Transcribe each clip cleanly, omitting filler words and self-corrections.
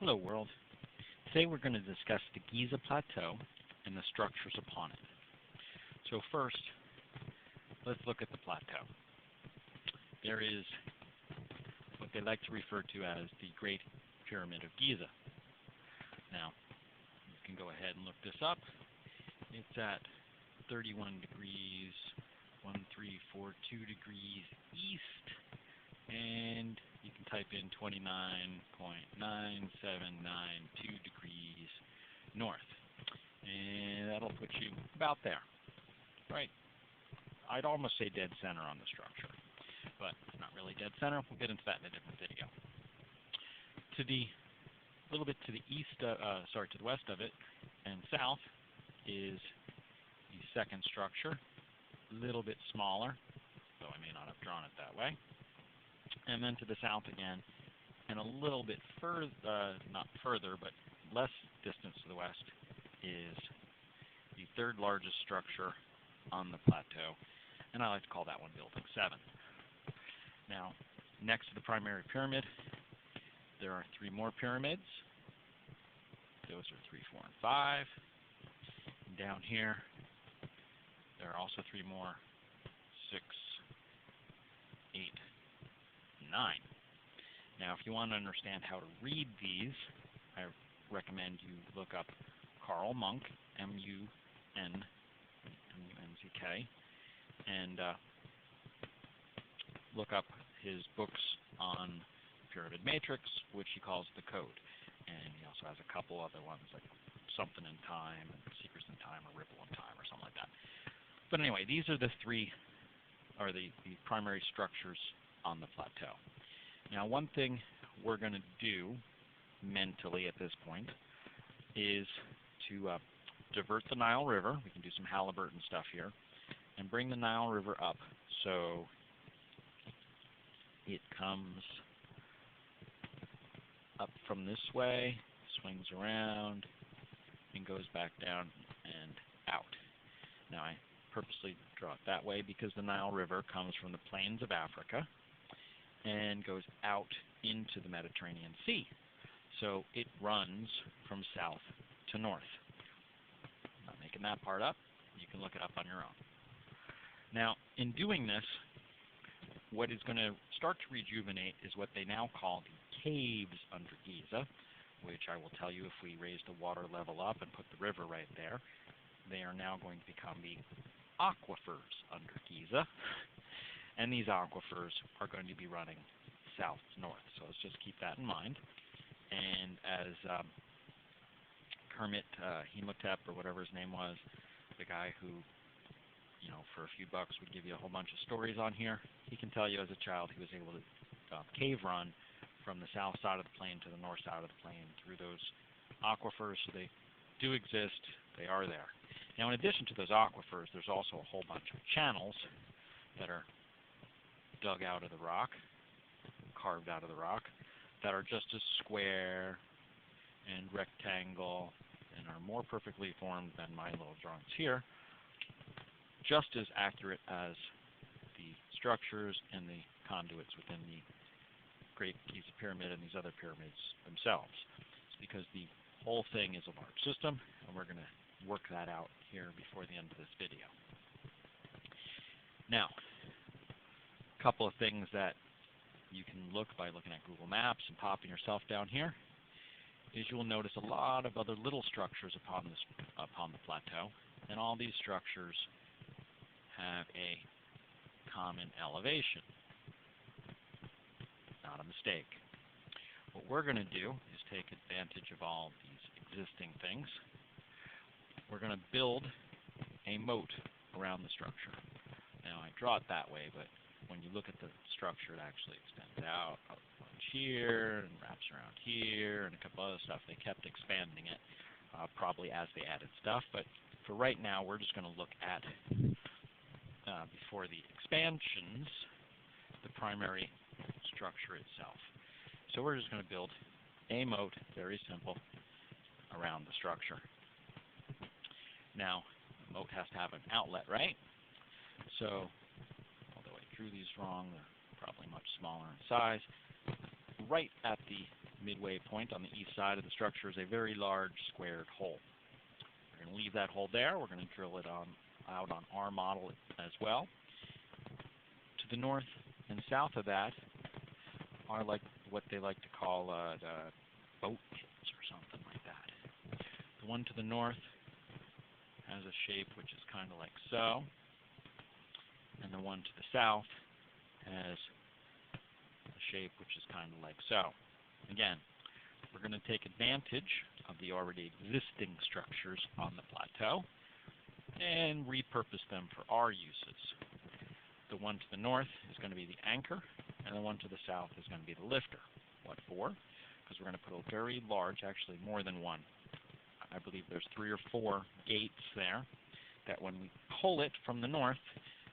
Hello world. Today we're going to discuss the Giza Plateau and the structures upon it. So first, let's look at the plateau. There is what they like to refer to as the Great Pyramid of Giza. Now, you can go ahead and look this up. It's at 31 degrees, 1342 degrees east, and you can type in 29.9792 degrees north. And that'll put you about there, right? I'd almost say dead center on the structure, but it's not really dead center. We'll get into that in a different video. To the little bit to the east, to the west of it and south is the second structure, a little bit smaller, though I may not have drawn it that way. And then to the south again, and a little bit further, not further, but less distance to the west, is the third largest structure on the plateau, and I like to call that one Building 7. Now, next to the primary pyramid, there are three more pyramids. Those are 3, 4, and 5. And down here, there are also three more, 6, 8, 9. Now, if you want to understand how to read these, I recommend you look up Carl Munk, M-U-N-C-K, and look up his books on pyramid matrix, which he calls the Code. And he also has a couple other ones like Something in Time, and Secrets in Time, or Ripple in Time, or something like that. But anyway, these are the three, or the primary structures on the plateau. Now, one thing we're going to do mentally at this point is to divert the Nile River. We can do some Halliburton stuff here, and bring the Nile River up so it comes up from this way, swings around, and goes back down and out. Now, I purposely draw it that way because the Nile River comes from the plains of Africa and goes out into the Mediterranean Sea. So it runs from south to north. I'm not making that part up. You can look it up on your own. Now, in doing this, what is going to start to rejuvenate is what they now call the caves under Giza, which I will tell you, if we raise the water level up and put the river right there, they are now going to become the aquifers under Giza. And these aquifers are going to be running south to north. So let's just keep that in mind. And as Kermit Hemotep, or whatever his name was, the guy who, for a few bucks would give you a whole bunch of stories on here, he can tell you as a child he was able to cave run from the south side of the plain to the north side of the plain through those aquifers. So they do exist. They are there. Now, in addition to those aquifers, there's also a whole bunch of channels that are dug out of the rock, carved out of the rock, that are just as square and rectangle and are more perfectly formed than my little drawings here, just as accurate as the structures and the conduits within the Great Giza Pyramid and these other pyramids themselves. It's because the whole thing is a large system, and we're going to work that out here before the end of this video. Now, a couple of things that you can look by looking at Google Maps and popping yourself down here is you will notice a lot of other little structures upon the plateau, and all these structures have a common elevation. Not a mistake. What we're going to do is take advantage of all these existing things. We're going to build a moat around the structure. Now, I draw it that way, but when you look at the structure, it actually extends out a bunch here and wraps around here and a couple other stuff. They kept expanding it, probably as they added stuff. But for right now, we're just going to look at, before the expansions, the primary structure itself. So we're just going to build a moat, very simple, around the structure. Now, the moat has to have an outlet, right? So, although I drew these wrong, they're probably much smaller in size. Right at the midway point on the east side of the structure is a very large squared hole. We're going to leave that hole there. We're going to drill it out on our model as well. To the north and south of that are like what they like to call the boat pits or something like that. The one to the north has a shape which is kind of like so, and the one to the south has a shape which is kind of like so. Again, we're going to take advantage of the already existing structures on the plateau and repurpose them for our uses. The one to the north is going to be the anchor, and the one to the south is going to be the lifter. What for? Because we're going to put a very large, actually more than one, I believe there's 3 or 4 gates there, that when we pull it from the north,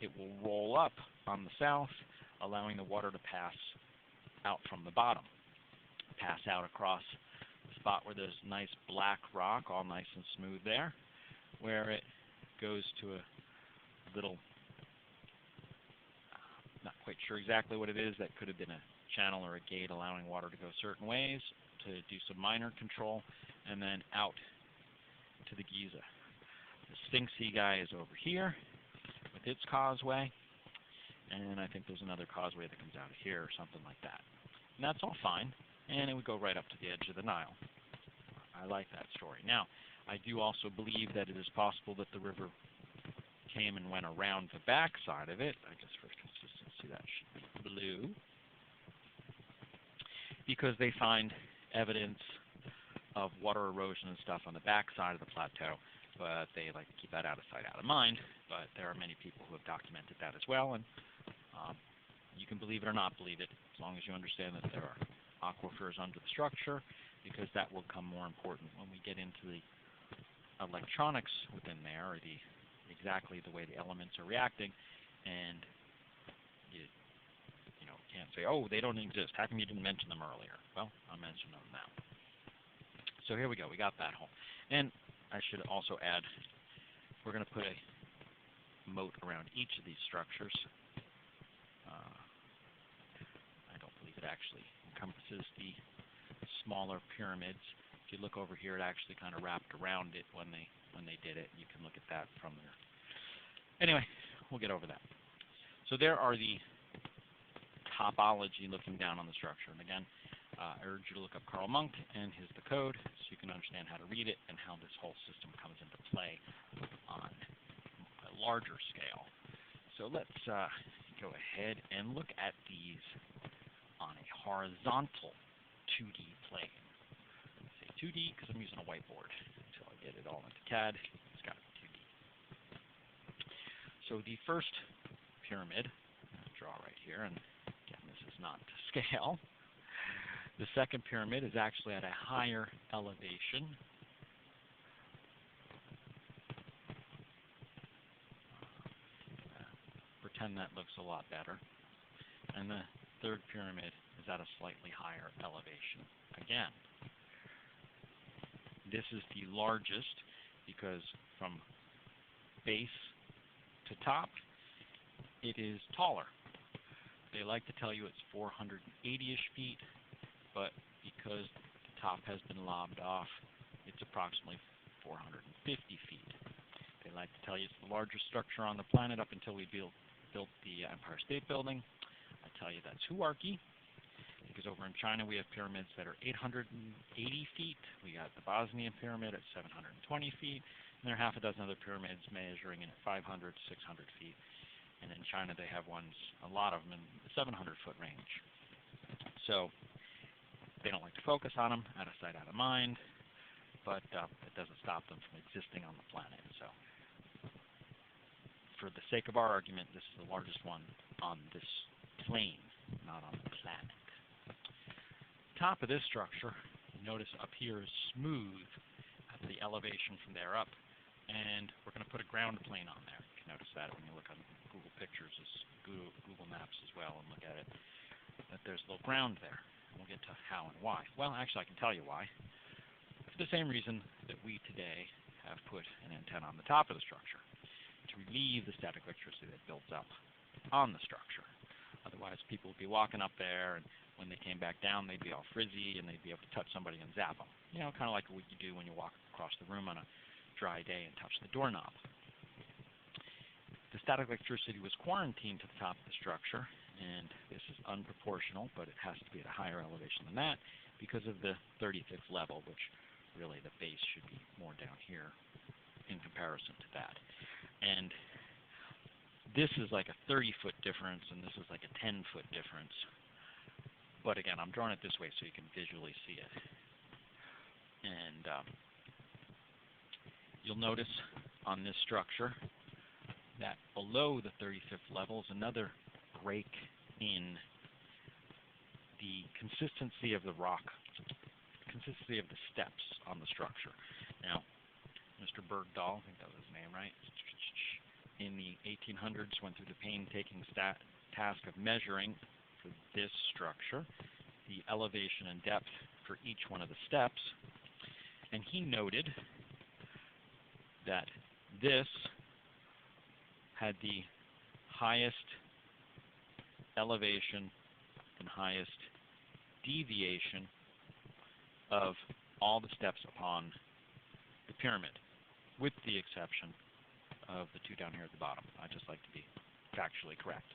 it will roll up on the south, allowing the water to pass out from the bottom. Pass out across the spot where there's nice black rock, all nice and smooth there, where it goes to a little, not quite sure exactly what it is, that could have been a channel or a gate allowing water to go certain ways to do some minor control, and then out to the Giza. The Sphinxy guy is over here with its causeway, and I think there's another causeway that comes out of here or something like that. And that's all fine, and it would go right up to the edge of the Nile. I like that story. Now, I do also believe that it is possible that the river came and went around the back side of it. I guess for consistency that should be blue, because they find evidence of water erosion and stuff on the back side of the plateau, but they like to keep that out of sight, out of mind. But there are many people who have documented that as well, and you can believe it or not believe it, as long as you understand that there are aquifers under the structure, because that will come more important when we get into the electronics within there, or exactly the way the elements are reacting, and you can't say, oh, they don't exist. How come you didn't mention them earlier? Well, I'll mention them now. So here we go. We got that hole. And I should also add, we're going to put a moat around each of these structures. I don't believe it actually encompasses the smaller pyramids. If you look over here, it actually kind of wrapped around it when they did it. You can look at that from there. Anyway, we'll get over that. So there are the topology looking down on the structure. And again, I urge you to look up Carl Monk and his The Code so you can understand how to read it and how this whole system comes into play on a larger scale. So let's go ahead and look at these on a horizontal 2D plane. I say 2D because I'm using a whiteboard until I get it all into CAD. It's got to be 2D. So the first pyramid, I'll draw right here, and again, this is not to scale. The second pyramid is actually at a higher elevation. Pretend that looks a lot better. And the third pyramid is at a slightly higher elevation. Again, this is the largest because from base to top, it is taller. They like to tell you it's 480-ish feet, but because the top has been lobbed off, it's approximately 450 feet. They like to tell you it's the largest structure on the planet up until we built the Empire State Building. I tell you that's hooarchy, because over in China we have pyramids that are 880 feet. We got the Bosnian pyramid at 720 feet, and there are half a dozen other pyramids measuring in at 500, 600 feet. And in China they have ones, a lot of them, in the 700-foot range. So they don't like to focus on them, out of sight, out of mind, but it doesn't stop them from existing on the planet. So for the sake of our argument, this is the largest one on this plane, not on the planet. Top of this structure, you notice up here is smooth at the elevation from there up, and we're going to put a ground plane on there. You can notice that when you look on Google Pictures, Google Maps as well, and look at it, that there's a little ground there. We'll get to how and why. Well, actually, I can tell you why. For the same reason that we today have put an antenna on the top of the structure, to relieve the static electricity that builds up on the structure. Otherwise, people would be walking up there, and when they came back down, they'd be all frizzy, and they'd be able to touch somebody and zap them. You know, kind of like what you do when you walk across the room on a dry day and touch the doorknob. The static electricity was quarantined to the top of the structure, and this is unproportional, but it has to be at a higher elevation than that because of the 35th level, which really the base should be more down here in comparison to that. And this is like a 30-foot difference, and this is like a 10-foot difference. But again, I'm drawing it this way so you can visually see it. And you'll notice on this structure that below the 35th level is another break in the consistency of the rock, consistency of the steps on the structure. Now, Mr. Bergdahl, I think that was his name, right? In the 1800s, went through the painstaking task of measuring for this structure the elevation and depth for each one of the steps, and he noted that this had the highest elevation and highest deviation of all the steps upon the pyramid, with the exception of the two down here at the bottom. I just like to be factually correct.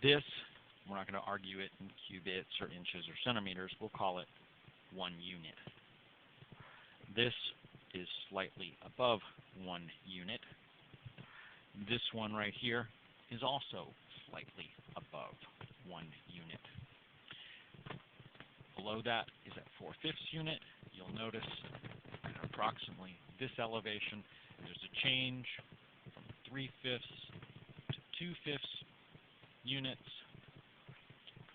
This, we're not going to argue it in cubits or inches or centimeters. We'll call it 1 unit. This is slightly above 1 unit. This one right here is also slightly above 1 unit. Below that is at 4/5 unit. You'll notice at approximately this elevation, there's a change from 3/5 to 2/5 units.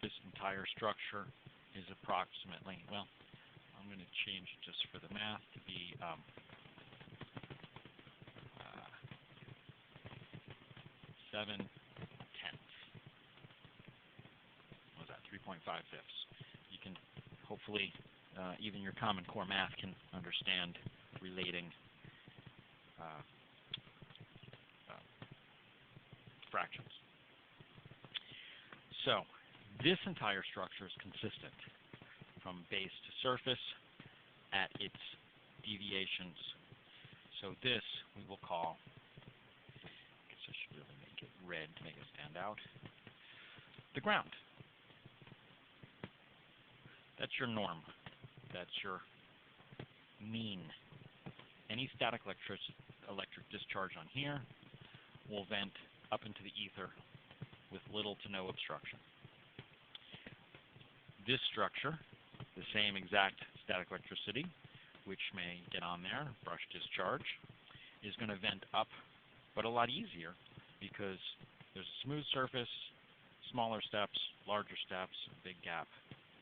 This entire structure is approximately, well, I'm going to change it just for the math to be 7/10. What was that? 3.5/5. You can hopefully, even your Common Core math can understand relating fractions. So this entire structure is consistent from base to surface at its deviations. So this we will call, I guess I should really make it red to make it stand out, the ground. That's your norm. That's your mean. Any static electric discharge on here will vent up into the ether with little to no obstruction. This structure, the same exact static electricity, which may get on there, brush discharge, is going to vent up, but a lot easier because there's a smooth surface, smaller steps, larger steps, big gap,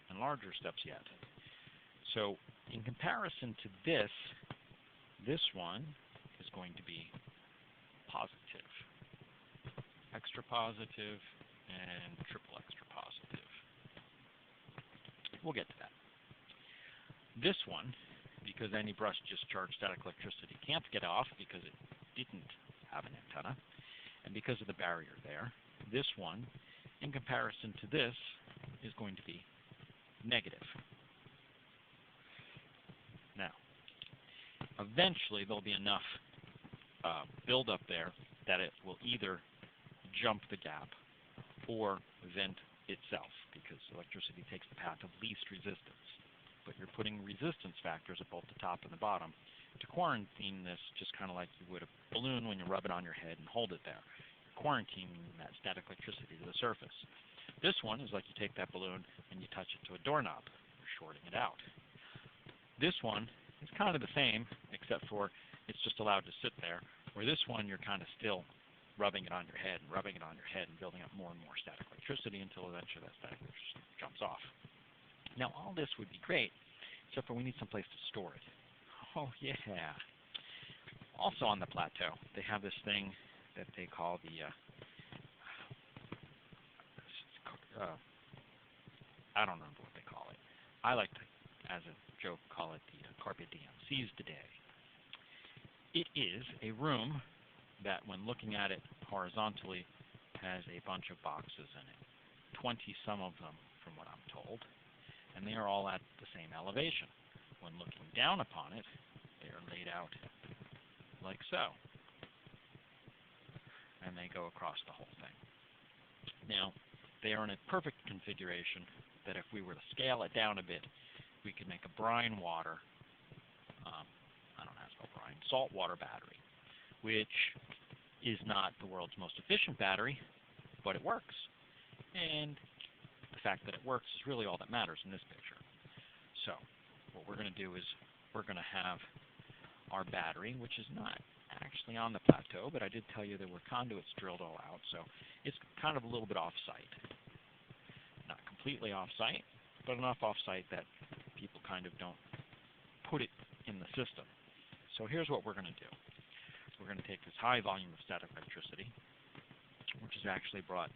and larger steps yet. So in comparison to this one is going to be positive, extra positive, and triple extra positive. We'll get to that. This one, because any brush discharge static electricity can't get off because it didn't have an antenna, and because of the barrier there, this one, in comparison to this, is going to be negative. Now, eventually there'll be enough buildup there that it will either jump the gap or vent itself, because electricity takes the path of least resistance. But you're putting resistance factors at both the top and the bottom to quarantine this, just kind of like you would a balloon when you rub it on your head and hold it there. You're quarantining that static electricity to the surface. This one is like you take that balloon and you touch it to a doorknob. You're shorting it out. This one is kind of the same, except for it's just allowed to sit there, where this one you're kind of still rubbing it on your head and rubbing it on your head and building up more and more static electricity until eventually that static electricity jumps off. Now all this would be great, except for we need some place to store it. Oh yeah. Also on the plateau, they have this thing that they call the I don't remember what they call it. I like to, as a joke, call it the carpe diem, seize the day. It is a room that, when looking at it horizontally, has a bunch of boxes in it, 20 some of them from what I'm told, and they are all at the same elevation. When looking down upon it, they are laid out like so, and they go across the whole thing. Now, they are in a perfect configuration that if we were to scale it down a bit, we could make a brine water, I don't know how to spell brine, saltwater battery, which is not the world's most efficient battery, but it works. And the fact that it works is really all that matters in this picture. So what we're going to do is we're going to have our battery, which is not actually on the plateau, but I did tell you there were conduits drilled all out, so it's kind of a little bit off-site. Not completely off-site, but enough off-site that people kind of don't put it in the system. So here's what we're going to do. We're going to take this high volume of static electricity, which is actually brought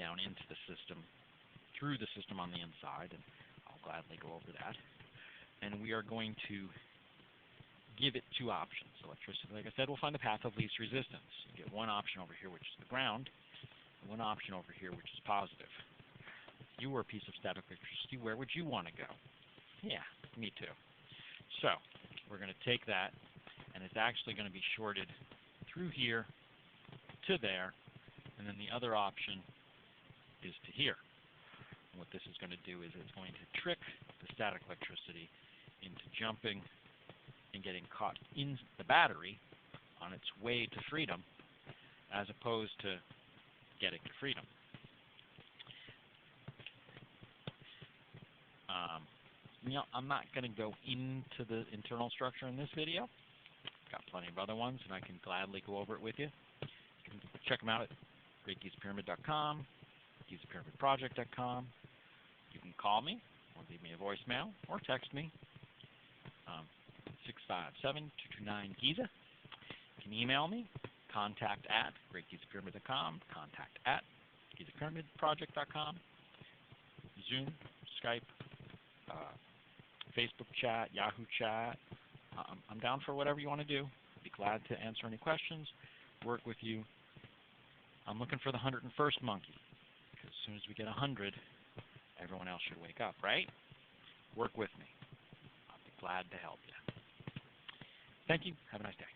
down into the system, through the system on the inside, and I'll gladly go over that. And we are going to give it two options. Electricity, like I said, will find the path of least resistance. You get one option over here, which is the ground, and one option over here, which is positive. If you were a piece of static electricity, where would you want to go? Yeah, me too. So we're going to take that, and it's actually going to be shorted through here to there, and then the other option is to here. And what this is going to do is it's going to trick the static electricity into jumping and getting caught in the battery on its way to freedom, as opposed to getting to freedom. I'm not going to go into the internal structure in this video. Got plenty of other ones, and I can gladly go over it with you. You can check them out at GreatGizaPyramid.com, GizaPyramidProject.com. You can call me, or leave me a voicemail, or text me, 657-229-GIZA. You can email me, contact@GreatGizaPyramid.com, contact@GizaPyramidProject.com, Zoom, Skype, Facebook chat, Yahoo chat. I'm down for whatever you want to do. I'd be glad to answer any questions, work with you. I'm looking for the 101st monkey, because as soon as we get 100, everyone else should wake up, right? Work with me. I'll be glad to help you. Thank you. Have a nice day.